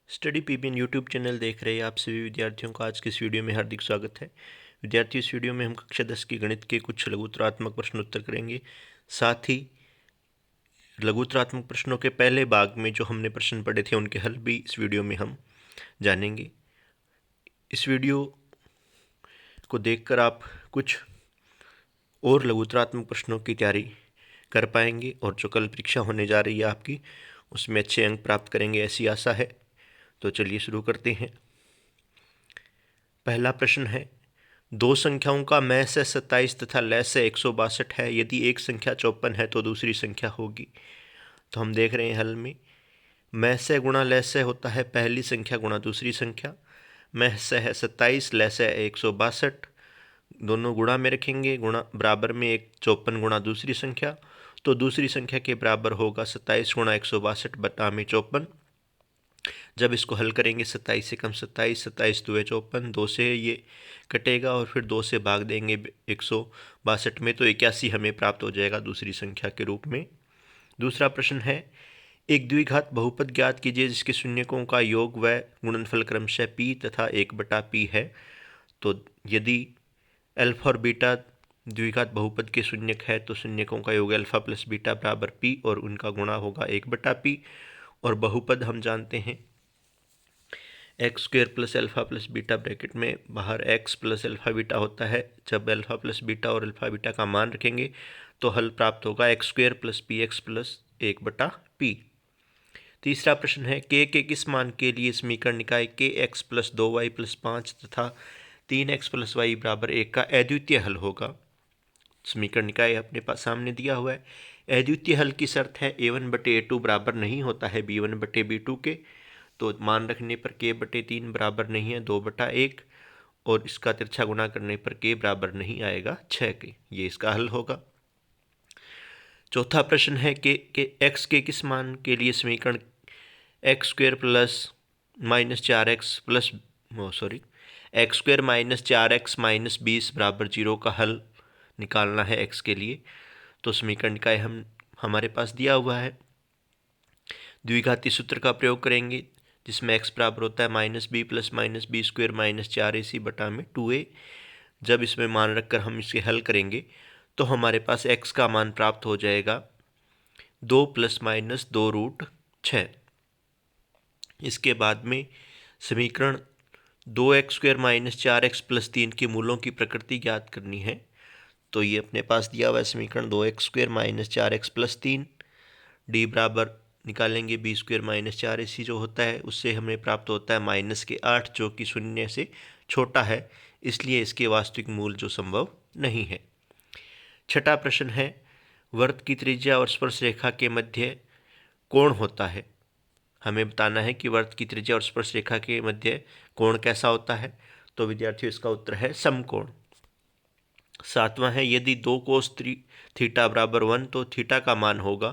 Study PBN YouTube channel देख रहे आप सभी विद्यार्थियों का आज के इस वीडियो में हार्दिक स्वागत है। विद्यार्थी, इस वीडियो में हम कक्षा 10 की गणित के कुछ लघुत्तरात्मक प्रश्न उत्तर करेंगे। साथ ही लघुत्तरात्मक प्रश्नों के पहले भाग में जो हमने प्रश्न पढ़े थे उनके हल भी इस वीडियो में हम जानेंगे। इस वीडियो को देखकर आप कुछ और लघुत्तरात्मक प्रश्नों की तैयारी कर पाएंगे और जो कल परीक्षा होने जा रही है आपकी, उसमें अच्छे अंक प्राप्त करेंगे, ऐसी आशा है। तो चलिए शुरू करते हैं। पहला प्रश्न है, दो संख्याओं का मैं से 27 तथा लय से 162 है। यदि एक संख्या 54 है तो दूसरी संख्या होगी। तो हम देख रहे हैं हल में, मैं से गुणा लय से होता है पहली संख्या गुणा दूसरी संख्या। मैं से है 27, लय से 162, दोनों गुणा में रखेंगे, गुणा बराबर में एक 54 गुणा दूसरी संख्या, तो दूसरी संख्या के बराबर होगा 27 गुणा 162 बटा में 54। जब इसको हल करेंगे 27 से कम 27, 27 दुए 54, 2 से ये कटेगा और फिर 2 से भाग देंगे 162 में, तो 81 हमें प्राप्त हो जाएगा दूसरी संख्या के रूप में। दूसरा प्रश्न है, एक द्विघात बहुपद ज्ञात कीजिए जिसके शून्यकों का योग व गुणनफल क्रमशः p तथा 1/p है। तो यदि अल्फा और बीटा द्विघात बहुपद के शून्यक है तो शून्यकों का योग अल्फा प्लस बीटा बराबर p और उनका गुणा होगा 1/p। और बहुपद हम जानते हैं x square plus alpha plus beta bracket में बाहर एक्स प्लस अल्फा बीटा होता है। जब अल्फा प्लस बीटा और अल्फा बीटा का मान रखेंगे तो हल प्राप्त होगा x square plus P x plus 1/p। तीसरा प्रश्न है, के किस मान के लिए समीकरण निकाय के एक्स प्लस 2y प्लस 5 तथा 3x प्लस वाई बराबर 1 का अद्वितीय हल होगा। समीकरण निकाय अपने पास सामने दिया हुआ है। अद्वितीय हल की शर्त है a1/a2 बराबर नहीं होता है b1/b2 के। तो मान रखने पर k/3 बराबर नहीं है 2/1, और इसका तिरछा गुणा करने पर k बराबर नहीं आएगा 6 के। ये इसका हल होगा। चौथा प्रश्न है कि x के किस मान के लिए समीकरण x square minus 4x minus 20 बराबर 0 का हल निकालना है x के लिए। तो समीकरण निकाय हमारे पास दिया हुआ है। द्विघाती सूत्र का प्रयोग करेंगे जिसमें x बराबर होता है -b plus -b square minus 4ac बटा में 2a। जब इसमें मान रखकर हम इसे हल करेंगे तो हमारे पास x का मान प्राप्त हो जाएगा 2 ± 2√6। इसके बाद में समीकरण 2x² माइनस 4x प्लस 3 के मूलों की प्रकृति ज्ञात करनी है। तो ये अपने पास दिया हुआ है समीकरण 2x² minus 4x plus 3, d बराबर निकालेंगे b² माइनस 4ac जो होता है उससे हमें प्राप्त होता है -8 जो कि शून्य से छोटा है, इसलिए इसके वास्तविक मूल जो संभव नहीं है। छठा प्रश्न है, वृत्त की त्रिज्या और स्पर्श रेखा के मध्य कोण होता है। हमें बताना है कि वृत्त की त्रिज्या और स्पर्श रेखा के मध्य कोण कैसा होता है। तो विद्यार्थियों, इसका उत्तर है समकोण। सातवां है, यदि 2 cos थीटा बराबर 1 तो थीटा का मान होगा।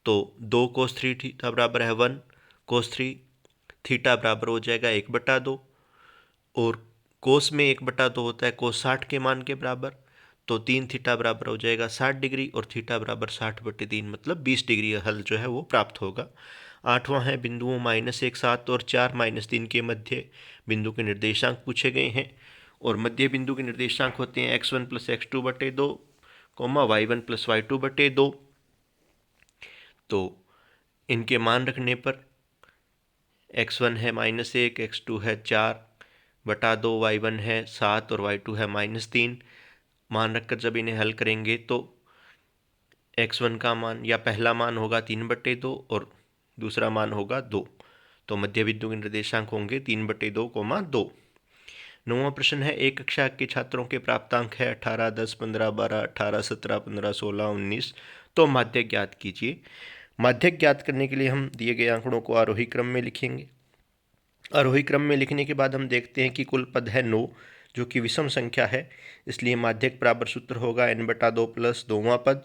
तो 2 cos थीटा बराबर है 1, cos थीटा बराबर हो जाएगा 1/2, और कोस में 1/2 होता है cos 60 के मान के बराबर। तो 3 थीटा बराबर हो जाएगा 60 डिग्री और थीटा बराबर 60/3 मतलब 20 डिग्री हल जो है वो प्राप्त होगा। आठवां है, बिंदुओं -1 7 और 4 -3 के मध्य बिंदु के निर्देशांक पूछे गए हैं, और मध्य बिंदु के निर्देशांक होते हैं x1 + x2/2, y1 + y2/2। तो इनके मान रखने पर x1 है -1, x2 है 4/2, y1 है 7 और y2 है -3। मान रखकर जब इन्हें हल करेंगे तो x1 का मान या पहला मान होगा 3/2 और दूसरा मान होगा 2। तो मध्य बिंदु के निर्देशांक होंगे 3/2, 2। नौवां प्रश्न है, एक कक्षा के छात्रों के प्राप्तांक है 18, 10, 15, 12, 18, 17, 15, 16, 19। तो माध्यक ज्ञात कीजिए। माध्यक ज्ञात करने के लिए हम दिए गए आंकड़ों को आरोही क्रम में लिखेंगे। आरोही क्रम में लिखने के बाद हम देखते हैं कि कुल पद है 9 जो कि विषम संख्या है, इसलिए माध्यक बराबर सूत्र होगा n/2 प्लस दोवां पद,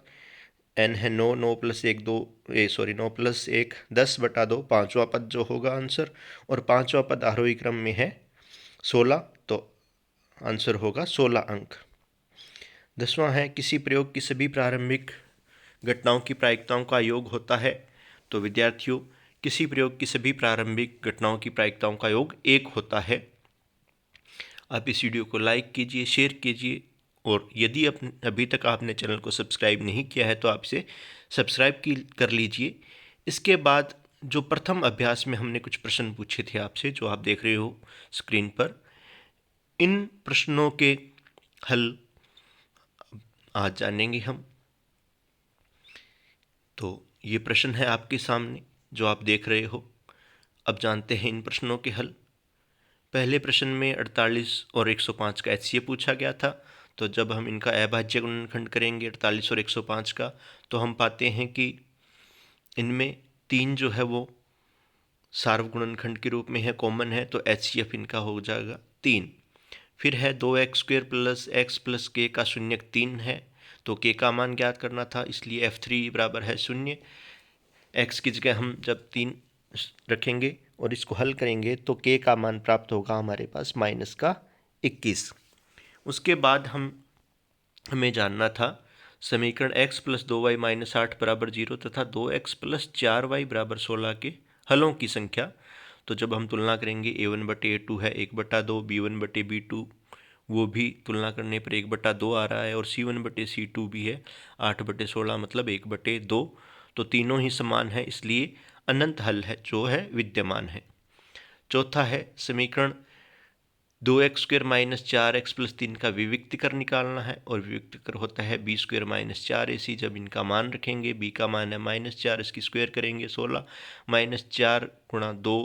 n है 9, 9 + 1 9 + 1 10/2 पाँचवां पद जो होगा आंसर, और पाँचवां पद आरोही क्रम में है 16, तो आंसर होगा 16 अंक। 10वां है, किसी प्रयोग की सभी प्रारंभिक घटनाओं की प्रायिकताओं का योग होता है। तो विद्यार्थियों, किसी प्रयोग की सभी प्रारंभिक घटनाओं की प्रायिकताओं का योग 1 होता है। आप इस वीडियो को लाइक कीजिए, शेयर कीजिए, और यदि अभी तक आपने चैनल को सब्सक्राइब नहीं किया है तो आप इसे सब्सक्राइब कर लीजिए। इसके बाद जो प्रथम अभ्यास में हमने कुछ प्रश्न पूछे थे आपसे, जो आप देख रहे हो स्क्रीन पर, इन प्रश्नों के हल आज जानेंगे हम। तो ये प्रश्न है आपके सामने जो आप देख रहे हो। अब जानते हैं इन प्रश्नों के हल। पहले प्रश्न में 48 और 105 का HCF पूछा गया था। तो जब हम इनका अभाज्य गुणनखंड करेंगे 48 और 105 का, तो हम पाते हैं कि इनमें 3 जो है वो सार्वगुणनखंड के रूप में है, कॉमन है, तो HCF इनका हो जाएगा 3। फिर है 2x² plus x plus k का शून्यक 3 है, तो k का मान ज्ञात करना था, इसलिए F3 बराबर है 0। x की जगह हम जब 3 रखेंगे और इसको हल करेंगे तो k का मान प्राप्त होगा हमारे पास -21। उसके बाद हमें जानना था समीकरण x प्लस 2y माइनस 8 बराबर 0 तथा 2x प्लस 4y बराबर 16 के हलों की संख्या। तो जब हम तुलना करेंगे a1/a2 है 1/2, b1/b2 वो भी तुलना करने पर 1/2 आ रहा है, और c1/c2 भी है 8/16 मतलब 1/2। तो तीनों ही समान है, इसलिए अनंत हल है जो है विद्यमान है। चौथा है समीकरण 2x² माइनस 4x प्लस 3 का विविक्तिकर निकालना है, और विविक्तिकर होता है b² माइनस 4ac। जब इनका मान रखेंगे, b का मान है -4, इसकी स्क्वायर करेंगे 16, -4 गुणा 2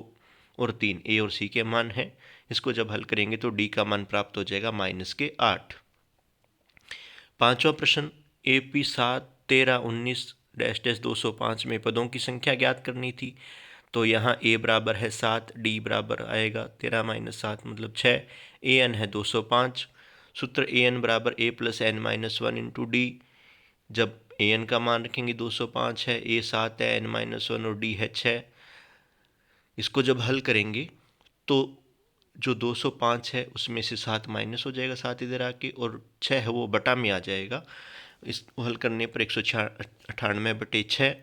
और 3 a और c के मान है। इसको जब हल करेंगे तो d का मान प्राप्त हो जाएगा -8। पांचवा प्रश्न AP 7, 13, 19 -205 में पदों की संख्या ज्ञात करनी थी। तो यहाँ a बराबर है 7, d बराबर आएगा 13 - 7 मतलब 6, an है 205। सूत्र an बराबर a plus n minus 1 into D. जब an का मान रखेंगे 205 है, a 7 है, n -1 और d है 6। इसको जब हल करेंगे तो जो 205 है उसमें से 7 माइनस हो जाएगा, 7 इधर आके, और 6 है वो बटा में आ जाएगा। इसको हल करने पर 198/6,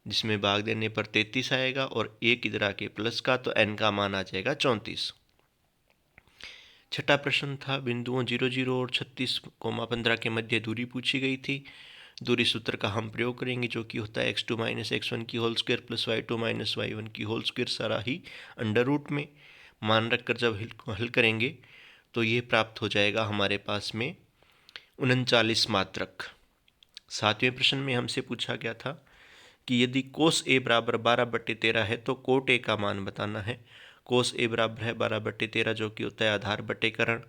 जिसमें भाग देने पर 33 आएगा, और 1 इधर आके प्लस का, तो n का मान आ जाएगा 34। छठा प्रश्न था बिंदुओं 0, 0 और 36,15 के मध्य दूरी पूछी गई थी। दूरी सूत्र का हम प्रयोग करेंगे जो कि होता है x2 - x1 की whole square plus y2 - y1 की होल स्क्वायर, सारा ही अंडर रूट में। मान रखकर जब हल करेंगे तो ये प्राप्त हो जाएगा हमारे पास में 39 मात्रक। सातवें प्रश्न में हमसे पूछा गया था कि यदि कोस a बराबर 12/13 है तो कोट a का मान बताना है। कोस a बराबर है 12/13 जो कि होता है आधार बटे कर्ण।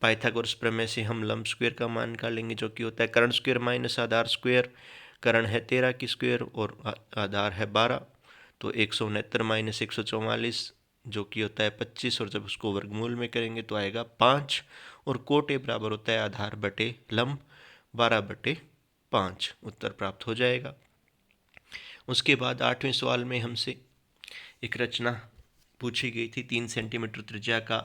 पाइथागोरस प्रमेय से हम लंब स्क्वायर का मान निकालेंगे जो कि होता है कर्ण स्क्वायर माइनस आधार स्क्वायर। कर्ण है 13 की स्क्वायर और आधार है 12, तो 169 - 144 जो कि होता है 25, और जब उसको वर्गमूल में करेंगे तो आएगा 5। और कोट a बराबर होता है आधार बटे लंब 12/5, उत्तर प्राप्त हो जाएगा। उसके बाद 8वें सवाल में हमसे एक रचना पूछी गई थी। 3 सेंटीमीटर त्रिज्या का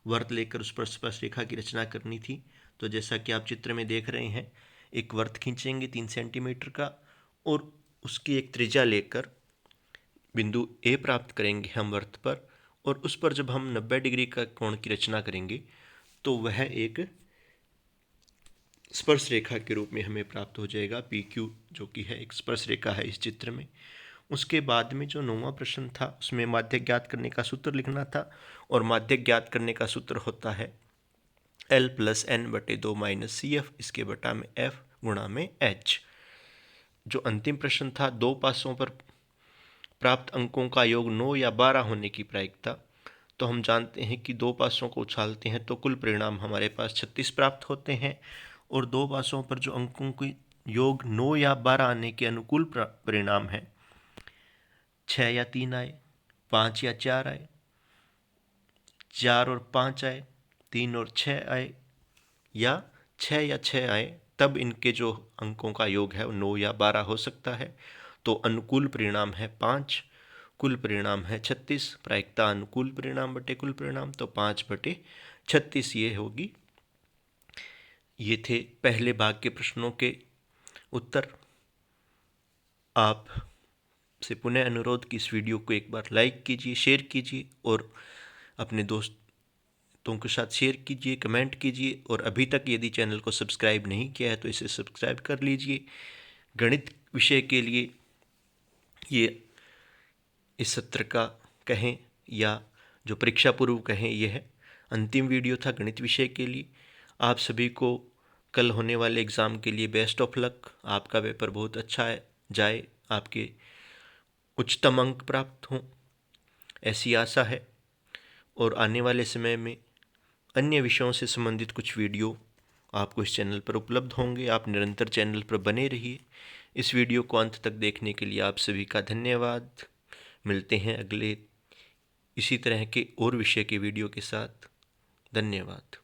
वर्त लेकर उस पर स्पर्श रेखा की रचना करनी थी। तो जैसा कि आप चित्र में देख रहे हैं, एक वर्त खींचेंगे 3 सेंटीमीटर का, और उसकी एक त्रिज्या लेकर बिंदु A प्राप्त करेंगे हम वर्त पर, और उस पर जब हम 90 डिग्री का कोण की रचना करेंगे तो वह एक स्पर्श रेखा के रूप में हमें प्राप्त हो जाएगा PQ, जो कि है एक स्पर्श रेखा है इस चित्र में। उसके बाद में जो 9वां प्रश्न था उसमें माध्यक ज्ञात करने का सूत्र लिखना था, और माध्यक ज्ञात करने का सूत्र होता है L + n/2 - CF, इसके बटा में F गुणा में H। जो अंतिम प्रश्न था, दो पासों पर प्राप्त अंकों का योग 9 या 12 होने की प्रायिकता। तो हम जानते हैं कि दो पासों को उछालते हैं तो कुल परिणाम हमारे पास 36 प्राप्त होते हैं, और दो पासों पर जो अंकों की योग 9 या 12 आने के अनुकूल परिणाम है, 6 या 3 आए, 5 या 4 आए, 4 और 5 आए, 3 और 6 आए, या 6 या 6 आए, तब इनके जो अंकों का योग है वो 9 या 12 हो सकता है। तो अनुकूल परिणाम है 5, कुल परिणाम है 36। प्रायिकता अनुकूल परिणाम बटे कुल परिणाम, तो 5/36 ये होगी। ये थे पहले भाग के प्रश्नों के उत्तर। आप आपसे पुनः अनुरोध कि इस वीडियो को एक बार लाइक कीजिए, शेयर कीजिए और अपने दोस्तों के साथ शेयर कीजिए, कमेंट कीजिए। और अभी तक यदि चैनल को सब्सक्राइब नहीं किया है तो इसे सब्सक्राइब कर लीजिए। गणित विषय के लिए ये इस सत्र का कहें या जो परीक्षा पूर्व कहें, यह अंतिम वीडियो था गणित विषय के लिए। आप सभी को कल होने वाले एग्ज़ाम के लिए बेस्ट ऑफ लक। आपका पेपर बहुत अच्छा जाए, आपके उच्चतम अंक प्राप्त हों, ऐसी आशा है। और आने वाले समय में अन्य विषयों से संबंधित कुछ वीडियो आपको इस चैनल पर उपलब्ध होंगे। आप निरंतर चैनल पर बने रहिए। इस वीडियो को अंत तक देखने के लिए आप सभी का धन्यवाद। मिलते हैं अगले इसी तरह के और विषय के वीडियो के साथ। धन्यवाद।